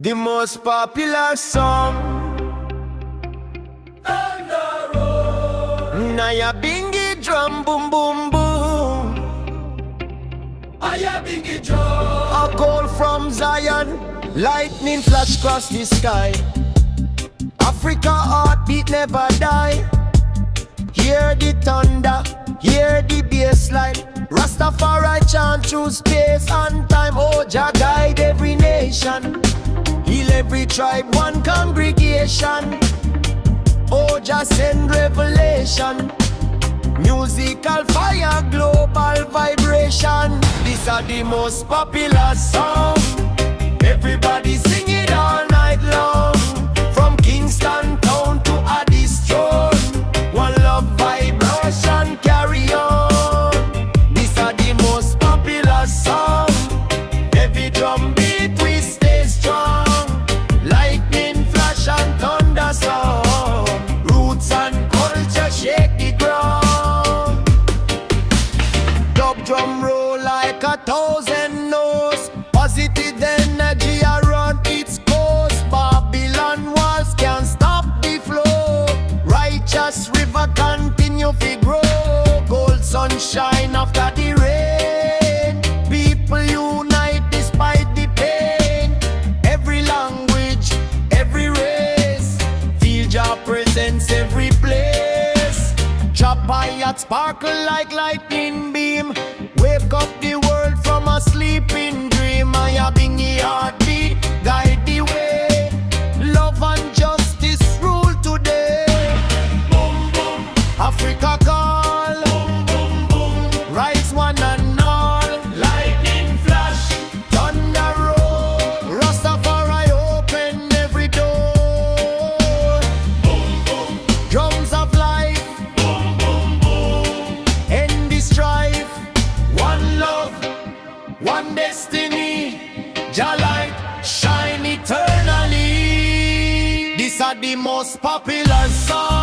The most popular song on the road. Naya bingi drum boom boom boom. Aya bingi drum. A call from Zion, lightning flash across the sky. Africa heartbeat never die. Hear the thunder, hear the bass line. Rastafari chant through space and time. Oh, Jah guide every nation, heal every tribe, one congregation. Oh, just send revelation. Musical fire, global vibration. These are the most popular song. Everybody sing it all night long. From Kingston town to Addis throne. One love vibration carry on. These are the most popular song. Every drum beat we stay strong. Lightning flash and thunder sound. Roots and culture shake the ground. Dub drum roll like 1,000 notes. Positive energy around its coast. Babylon walls can't stop the flow. Righteous river continue to grow. Gold sunshine after the rain. People unite despite the pain. Every language, every race. Feel your presence every place. Drop high sparkle like lightning beam. Wake up the world from a sleeping dream. I have been the heartbeat, guide the way. Love and justice rule today. Boom boom, Africa call. Boom boom boom, rise one and all. Lightning flash, thunder roll. Rastafari open every door. Boom boom, drums of life. Boom boom boom, end the strife. One love, one destiny. Jah light shine eternally. These are the most popular songs.